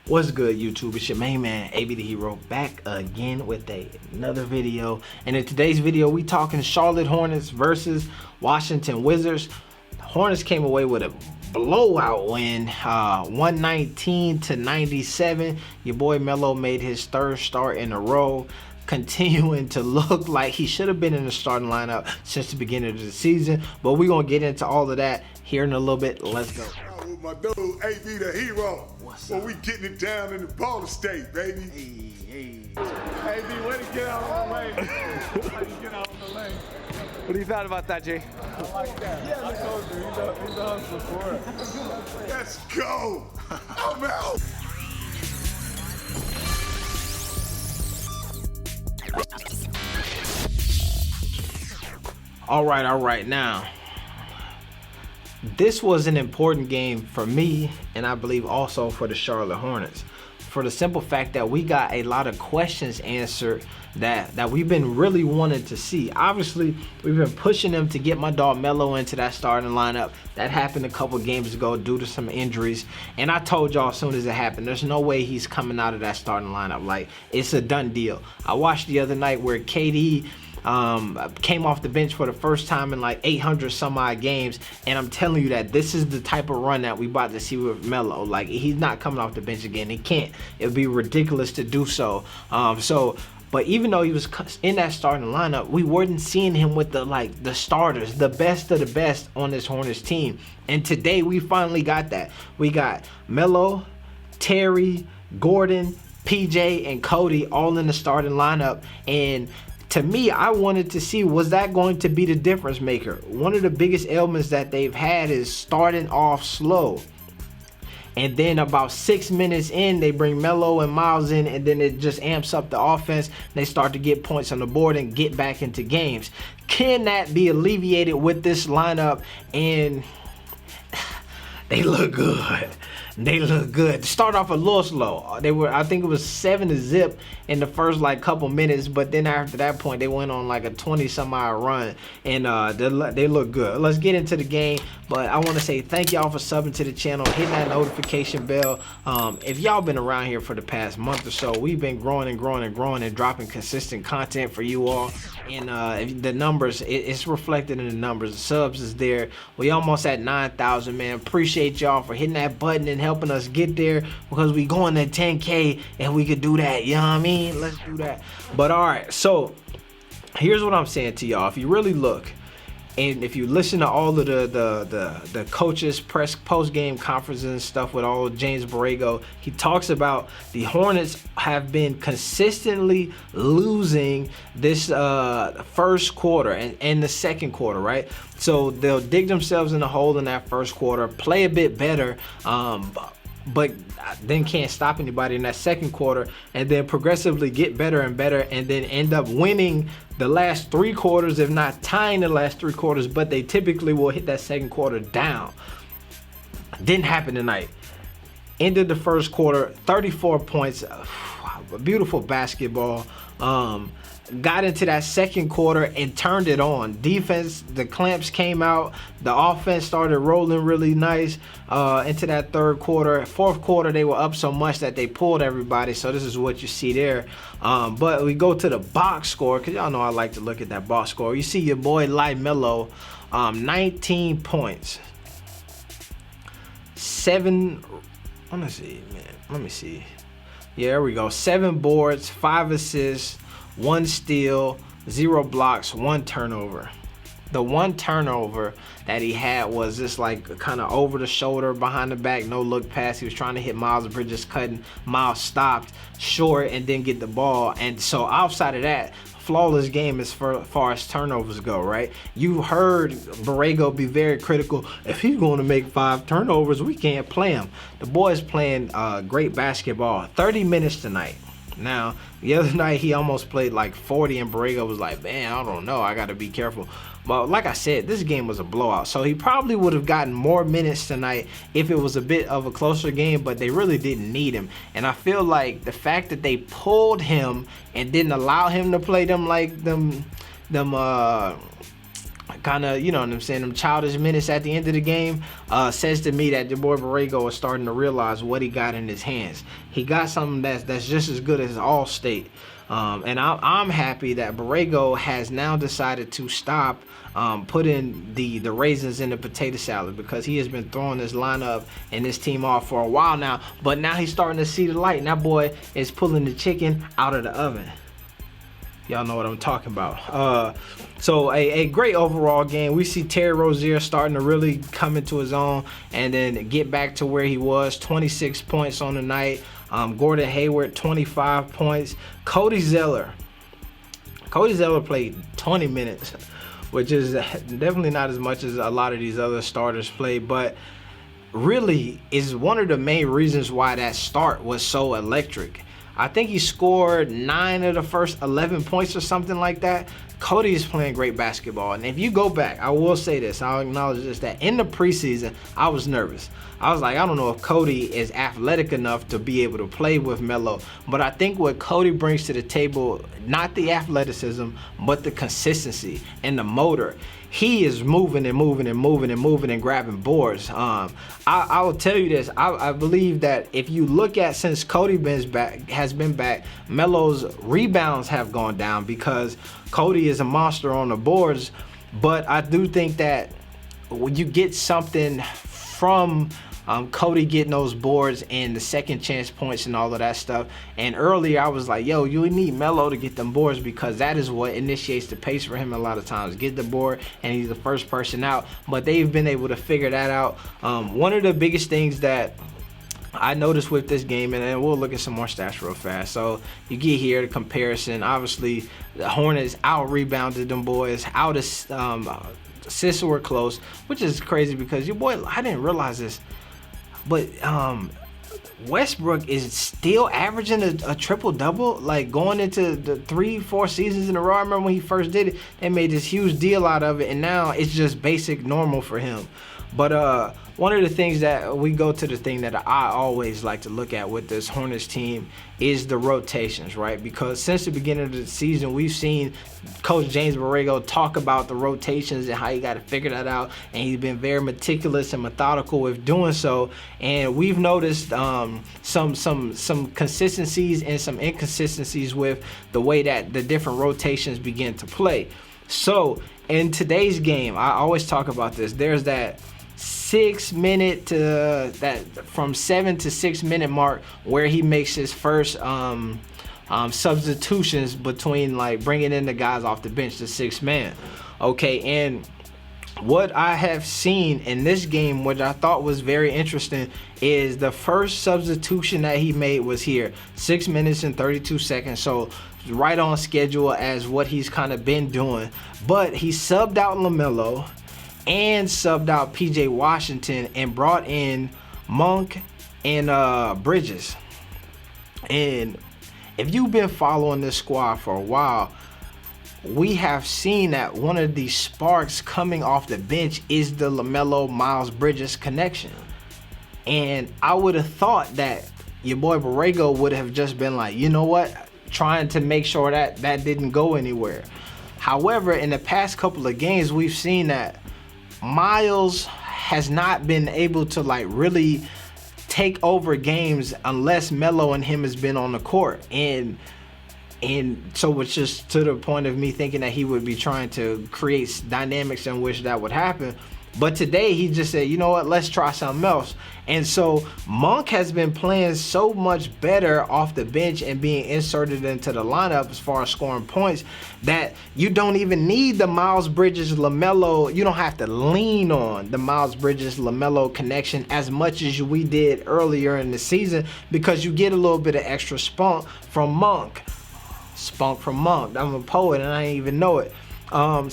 What's good, YouTube? It's your main man, AB the Hero, back again with another video. And in today's video, we talking Charlotte Hornets versus Washington Wizards. The Hornets came away with a blowout win, 119-97. Your boy Melo made his third start in a row, continuing to look like he should have been in the starting lineup since the beginning of the season. But we're going to get into all of that here in a little bit. Let's go. With my dude, AB the Hero. Well, we getting it down in the Ball State, baby. Hey, AB, way to get out of the lane. How you get out of the lane. What do you thought about that, Jay? I like that. Yeah, I told you, he's a hustler for it. Let's go. I'm out. All right. Now, this was an important game for me, and I believe also for the Charlotte Hornets, for the simple fact that we got a lot of questions answered that we've been really wanting to see. Obviously, we've been pushing them to get my dog Melo into that starting lineup. That happened a couple games ago due to some injuries, and I told y'all as soon as it happened, there's no way he's coming out of that starting lineup. Like, it's a done deal. I watched the other night where KD came off the bench for the first time in like 800 some odd games, and I'm telling you that this is the type of run that we about to see with Melo. Like, he's not coming off the bench again. He can't. It would be ridiculous to do so. But even though he was in that starting lineup, we weren't seeing him with the starters, the best of the best on this Hornets team. And today we finally got that. We got Melo, Terry, Gordon, PJ, and Cody all in the starting lineup. And to me, I wanted to see, was that going to be the difference maker? One of the biggest ailments that they've had is starting off slow. And then about 6 minutes in, they bring Melo and Miles in, and then it just amps up the offense. They start to get points on the board and get back into games. Can that be alleviated with this lineup? And they look good. They look good. Start off a little slow. They were, I think it was 7-0 in the first couple minutes, but then after that point, they went on like a 20-some-odd run, and they look good. Let's get into the game, but I want to say thank y'all for subbing to the channel, hitting that notification bell. If y'all been around here for the past month or so, we've been growing and dropping consistent content for you all. And the numbers, it's reflected in the numbers. The subs is there. We almost at 9,000, man. Appreciate y'all for hitting that button and helping us get there, because we going to 10K and we could do that. You know what I mean? Let's do that. But all right, so here's what I'm saying to y'all. If you really look, and if you listen to all of the coaches post-game conferences and stuff with all James Borrego, he talks about the Hornets have been consistently losing this first quarter and the second quarter, right? So they'll dig themselves in a hole in that first quarter, play a bit better, but then can't stop anybody in that second quarter, and then progressively get better and better, and then end up winning the last 3 quarters, if not tying the last 3 quarters, but they typically will hit that second quarter down. Didn't happen tonight. Ended the first quarter, 34 points, beautiful basketball. Got into that second quarter and turned it on. Defense, the clamps came out. The offense started rolling really nice into that third quarter. Fourth quarter, they were up so much that they pulled everybody. So this is what you see there. But we go to the box score, because y'all know I like to look at that box score. You see your boy LaMelo, 19 points. 7, let me see, man. Let me see. Yeah, there we go. 7 boards, 5 assists, 1 steal, 0 blocks, 1 turnover. The 1 turnover that he had was just like kind of over the shoulder, behind the back, no look pass. He was trying to hit Miles Bridges, cutting. Miles stopped short and didn't get the ball. And so outside of that, flawless game as far as turnovers go, right? You heard Borrego be very critical. If he's going to make 5 turnovers, we can't play him. The boy's playing great basketball. 30 minutes tonight. Now, the other night he almost played like 40, and Borrego was like, man, I don't know, I got to be careful. But like I said, this game was a blowout, so he probably would have gotten more minutes tonight if it was a bit of a closer game, but they really didn't need him. And I feel like the fact that they pulled him and didn't allow him to play them kind of, you know what I'm saying, them childish minutes at the end of the game, says to me that your boy Borrego is starting to realize what he got in his hands. He got something that's just as good as All-State. And I'm happy that Borrego has now decided to stop putting the raisins in the potato salad, because he has been throwing this lineup and this team off for a while now. But now he's starting to see the light, and that boy is pulling the chicken out of the oven. Y'all know what I'm talking about. So a great overall game. We see Terry Rozier starting to really come into his own and then get back to where he was. 26 points on the night. Gordon Hayward, 25 points. Cody Zeller played 20 minutes, which is definitely not as much as a lot of these other starters played, but really is one of the main reasons why that start was so electric. I think he scored 9 of the first 11 points or something like that. Cody is playing great basketball. And if you go back, I will say this, I'll acknowledge this, that in the preseason, I was nervous. I was like, I don't know if Cody is athletic enough to be able to play with Melo. But I think what Cody brings to the table, not the athleticism, but the consistency and the motor. He is moving and moving and moving and moving and grabbing boards. I will tell you this. I believe that if you look at, since Cody has been back, Melo's rebounds have gone down because Cody is a monster on the boards. But I do think that when you get something from Cody getting those boards and the second chance points and all of that stuff. And earlier I was like, yo, you need Melo to get them boards, because that is what initiates the pace for him a lot of times. Get the board and he's the first person out. But they've been able to figure that out. One of the biggest things that I noticed with this game, and then we'll look at some more stats real fast. So you get here the comparison. Obviously, the Hornets out-rebounded them boys. Assists were close, which is crazy because your boy, I didn't realize this, but Westbrook is still averaging a triple-double, like going into the 3-4 seasons in a row. I remember when he first did it, they made this huge deal out of it, and now it's just basic normal for him. But one of the things that we go to, the thing that I always like to look at with this Hornets team is the rotations, right? Because since the beginning of the season, we've seen Coach James Borrego talk about the rotations and how you got to figure that out, and he's been very meticulous and methodical with doing so. And we've noticed some consistencies and some inconsistencies with the way that the different rotations begin to play. So in today's game, I always talk about this. There's that 6 minute to that from 7 to 6 minute mark where he makes his first substitutions between, like, bringing in the guys off the bench, the 6th man. Okay, and what I have seen in this game, which I thought was very interesting, is the first substitution that he made was here, 6 minutes and 32 seconds. So right on schedule as what he's kind of been doing. But he subbed out LaMelo and subbed out PJ Washington and brought in Monk and Bridges. And if you've been following this squad for a while, we have seen that one of the sparks coming off the bench is the LaMelo Miles Bridges connection. And I would have thought that your boy Borrego would have just been like, you know what, trying to make sure that that didn't go anywhere. However, in the past couple of games, we've seen that Miles has not been able to, like, really take over games unless Melo and him has been on the court. And so it's just to the point of me thinking that he would be trying to create dynamics in which that would happen. But today he just said, you know what, let's try something else. And so Monk has been playing so much better off the bench and being inserted into the lineup as far as scoring points that you don't even need the Miles Bridges LaMelo. You don't have to lean on the Miles Bridges LaMelo connection as much as we did earlier in the season, because you get a little bit of extra spunk from Monk. Spunk from Monk. I'm a poet and I didn't even know it.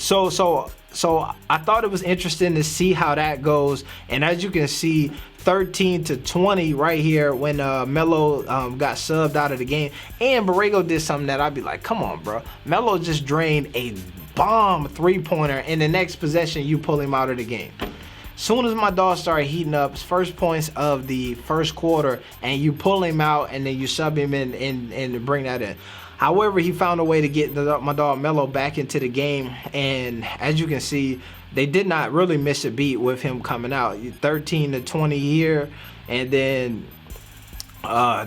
So I thought it was interesting to see how that goes. And as you can see, 13-20 right here when Melo got subbed out of the game. And Borrego did something that I'd be like, come on, bro. Melo just drained a bomb three-pointer, and the next possession you pull him out of the game. Soon as my dog started heating up, first points of the first quarter, and you pull him out and then you sub him in and bring that in. However, he found a way to get my dog Melo back into the game, and as you can see, they did not really miss a beat with him coming out. 13 to 20 here, and then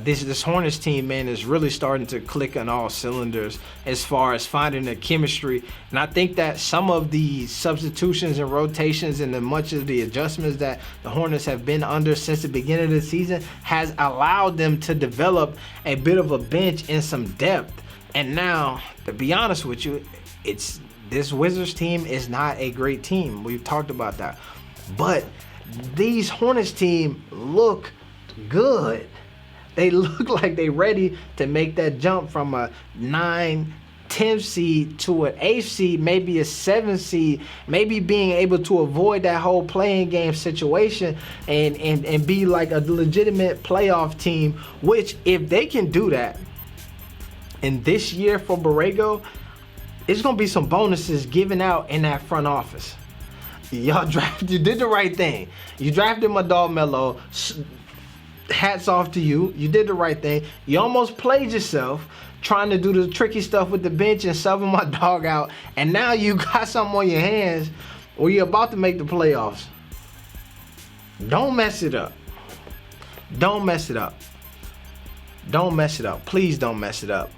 this Hornets team, man, is really starting to click on all cylinders as far as finding the chemistry. And I think that some of the substitutions and rotations and much of the adjustments that the Hornets have been under since the beginning of the season has allowed them to develop a bit of a bench and some depth. And now, to be honest with you, this Wizards team is not a great team. We've talked about that. But these Hornets team look good. They look like they're ready to make that jump from a 9, 10th seed to an 8th seed, maybe a 7th seed, maybe being able to avoid that whole playing game situation and be like a legitimate playoff team, which if they can do that in this year for Borrego, it's going to be some bonuses given out in that front office. You did the right thing. You drafted my dog Melo. Hats off to you. You did the right thing. You almost played yourself trying to do the tricky stuff with the bench and subbing my dog out. And now you got something on your hands where you're about to make the playoffs. Don't mess it up. Don't mess it up. Don't mess it up. Please don't mess it up.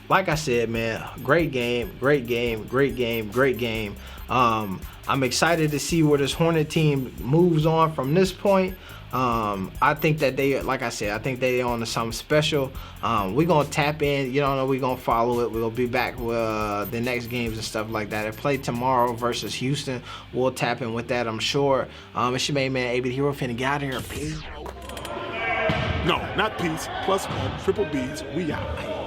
Like I said, man, great game, great game, great game, great game. I'm excited to see where this Hornet team moves on from this point. I think that they, like I said, I think they on to something special. We're going to tap in. You know, we're going to follow it. We'll be back with the next games and stuff like that. They play tomorrow versus Houston. We'll tap in with that, I'm sure. It's your main man, AB the Hero, finna get out of here. Peace. No, not peace. +1, triple B's. We out.